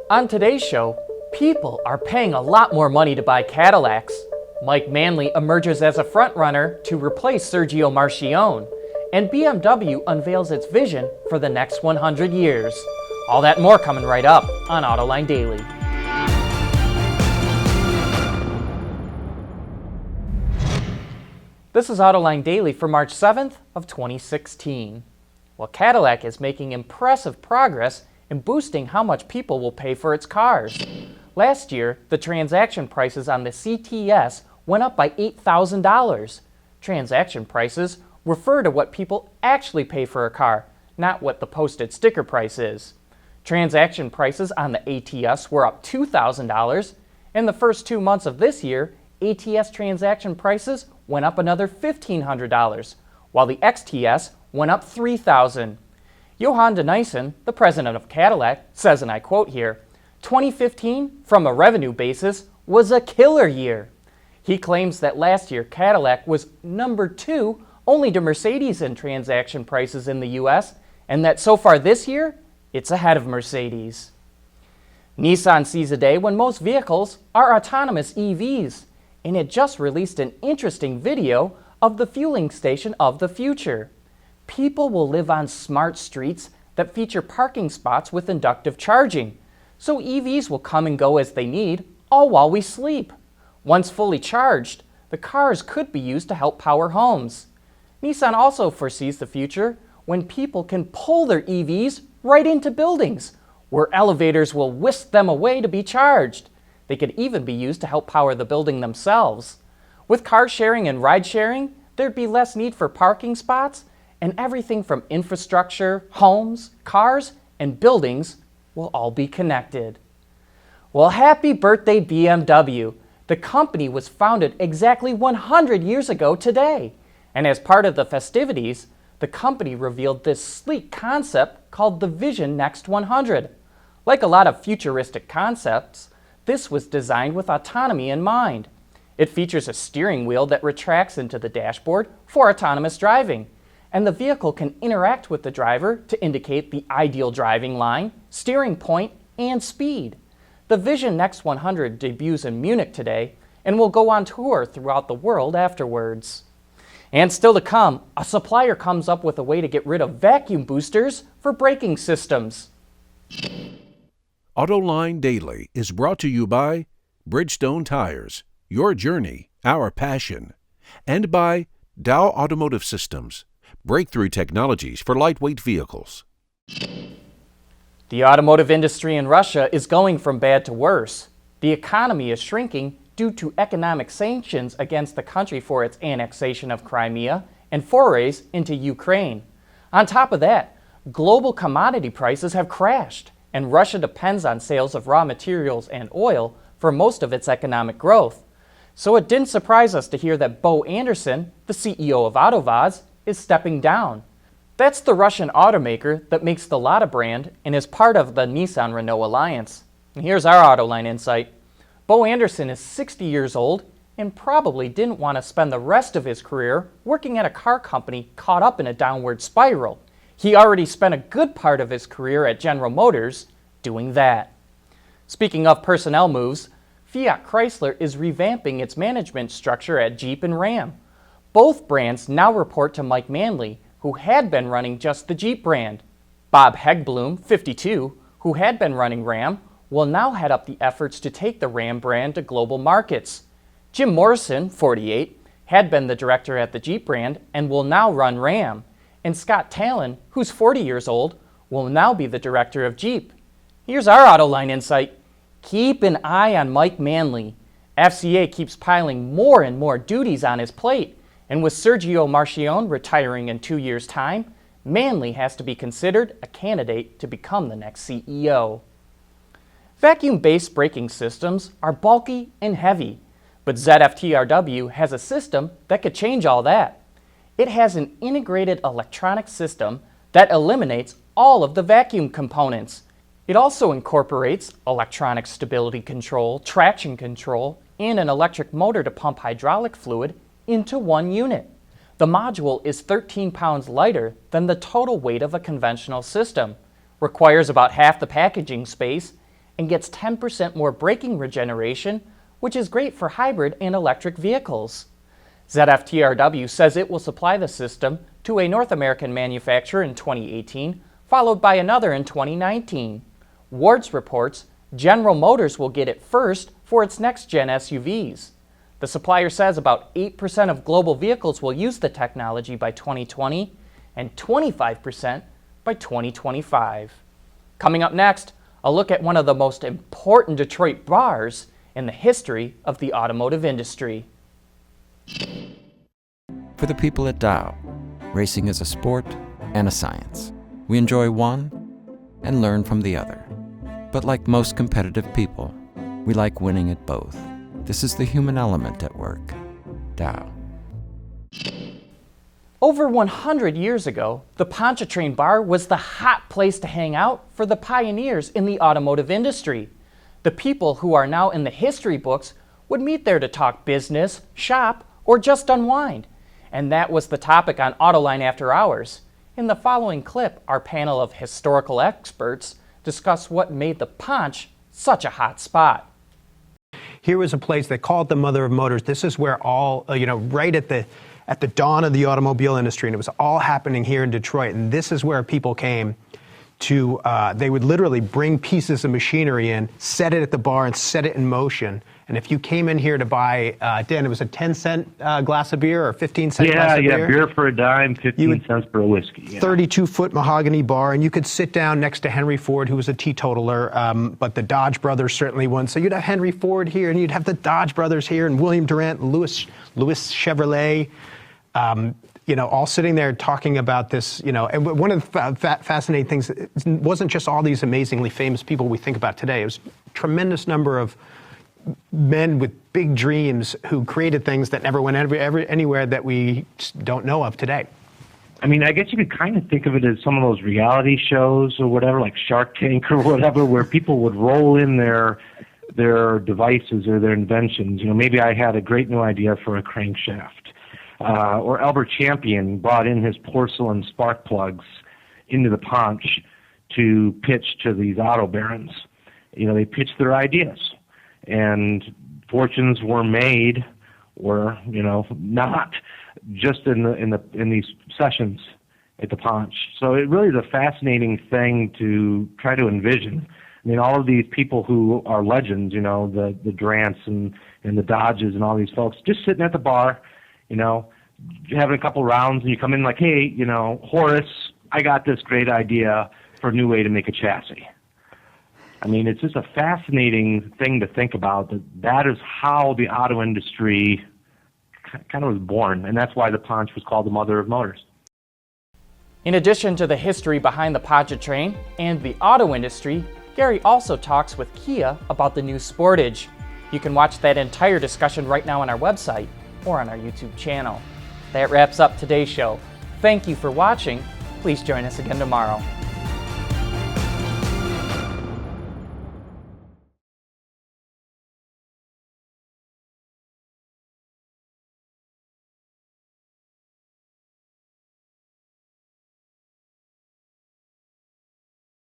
On today's show, people are paying a lot more money to buy Cadillacs. Mike Manley emerges as a frontrunner to replace Sergio Marchionne, and BMW unveils its vision for the next 100 years. All that and more coming right up on Autoline Daily. This is Autoline Daily for March 7th of 2016. Well, Cadillac is making impressive progress in boosting how much people will pay for its cars. Last year, the transaction prices on the CTS went up by $8,000. Transaction prices refer to what people actually pay for a car, not what the posted sticker price is. Transaction prices on the ATS were up $2,000. In the first 2 months of this year, ATS transaction prices went up another $1,500, while the XTS went up $3,000. Johan de Nysschen, the president of Cadillac, says, and I quote here, 2015, from a revenue basis, was a killer year. He claims that last year Cadillac was number 2 only to Mercedes in transaction prices in the US, and that so far this year, it's ahead of Mercedes. Nissan sees a day when most vehicles are autonomous EVs, and it just released an interesting video of the fueling station of the future. People will live on smart streets that feature parking spots with inductive charging, so EVs will come and go as they need, all while we sleep. Once fully charged, the cars could be used to help power homes. Nissan also foresees the future when people can pull their EVs right into buildings, where elevators will whisk them away to be charged. They could even be used to help power the building themselves. With car sharing and ride sharing, there'd be less need for parking spots, and everything from infrastructure, homes, cars, and buildings will all be connected. Well, happy birthday BMW! The company was founded exactly 100 years ago today, and as part of the festivities, the company revealed this sleek concept called the Vision Next 100. Like a lot of futuristic concepts, this was designed with autonomy in mind. It features a steering wheel that retracts into the dashboard for autonomous driving, and the vehicle can interact with the driver to indicate the ideal driving line, steering point, and speed. The Vision Next 100 debuts in Munich today and will go on tour throughout the world afterwards. And still to come, a supplier comes up with a way to get rid of vacuum boosters for braking systems. Autoline Daily is brought to you by Bridgestone Tires, your journey, our passion, and by Dow Automotive Systems, breakthrough technologies for lightweight vehicles. The automotive industry in Russia is going from bad to worse. The economy is shrinking due to economic sanctions against the country for its annexation of Crimea and forays into Ukraine. On top of that, global commodity prices have crashed, and Russia depends on sales of raw materials and oil for most of its economic growth. So it didn't surprise us to hear that Bo Anderson, the CEO of Autovaz, is stepping down. That's the Russian automaker that makes the Lada brand and is part of the Nissan-Renault alliance. And here's our Autoline insight. Bo Anderson is 60 years old and probably didn't want to spend the rest of his career working at a car company caught up in a downward spiral. He already spent a good part of his career at General Motors doing that. Speaking of personnel moves, Fiat Chrysler is revamping its management structure at Jeep and Ram. Both brands now report to Mike Manley, who had been running just the Jeep brand. Bob Hegblum, 52, who had been running Ram, will now head up the efforts to take the Ram brand to global markets. Jim Morrison, 48, had been the director at the Jeep brand and will now run Ram. And Scott Talon, who's 40 years old, will now be the director of Jeep. Here's our Autoline insight. Keep an eye on Mike Manley. FCA keeps piling more and more duties on his plate, and with Sergio Marchionne retiring in 2 years' time, Manley has to be considered a candidate to become the next CEO. Vacuum-based braking systems are bulky and heavy, but ZF-TRW has a system that could change all that. It has an integrated electronic system that eliminates all of the vacuum components. It also incorporates electronic stability control, traction control, and an electric motor to pump hydraulic fluid into one unit. The module is 13 pounds lighter than the total weight of a conventional system, requires about half the packaging space, and gets 10% more braking regeneration, which is great for hybrid and electric vehicles. ZFTRW says it will supply the system to a North American manufacturer in 2018, followed by another in 2019. Wards reports General Motors will get it first for its next-gen SUVs. The supplier says about 8% of global vehicles will use the technology by 2020 and 25% by 2025. Coming up next, a look at one of the most important Detroit bars in the history of the automotive industry. For the people at Dow, racing is a sport and a science. We enjoy one and learn from the other. But like most competitive people, we like winning at both. This is the human element at work. Dow. Over 100 years ago, the Pontchartrain Bar was the hot place to hang out for the pioneers in the automotive industry. The people who are now in the history books would meet there to talk business, shop, or just unwind. And that was the topic on Autoline After Hours. In the following clip, our panel of historical experts discuss what made the Ponch such a hot spot. Here was a place they called the Mother of Motors. This is where all, right at the dawn of the automobile industry, and it was all happening here in Detroit. And this is where people came to, they would literally bring pieces of machinery in, set it at the bar, and set it in motion. And if you came in here to buy, Dan, it was a 10-cent glass of beer or 15-cent glass of beer? Yeah, beer for a dime, 15 cents for a whiskey. Yeah. 32-foot mahogany bar, and you could sit down next to Henry Ford, who was a teetotaler, but the Dodge brothers certainly won. So you'd have Henry Ford here, and you'd have the Dodge brothers here, and William Durant, Louis Chevrolet, all sitting there talking about this, and one of the fascinating things, it wasn't just all these amazingly famous people we think about today. It was a tremendous number of men with big dreams who created things that never went anywhere that we just don't know of today. I mean, I guess you could kind of think of it as some of those reality shows or whatever, like Shark Tank or whatever, where people would roll in their devices or their inventions. Maybe I had a great new idea for a crankshaft. Or Albert Champion brought in his porcelain spark plugs into the Ponch to pitch to these auto barons. They pitched their ideas, and fortunes were made, or not, just in these sessions at the Ponch. So it really is a fascinating thing to try to envision. I mean, all of these people who are legends, the Durants and the Dodges and all these folks, just sitting at the bar, having a couple rounds, and you come in like, hey, Horace, I got this great idea for a new way to make a chassis. I mean, it's just a fascinating thing to think about. That is how the auto industry kind of was born, and that's why the Ponch was called the Mother of Motors. In addition to the history behind the Pontchartrain and the auto industry, Gary also talks with Kia about the new Sportage. You can watch that entire discussion right now on our website or on our YouTube channel. That wraps up today's show. Thank you for watching. Please join us again tomorrow.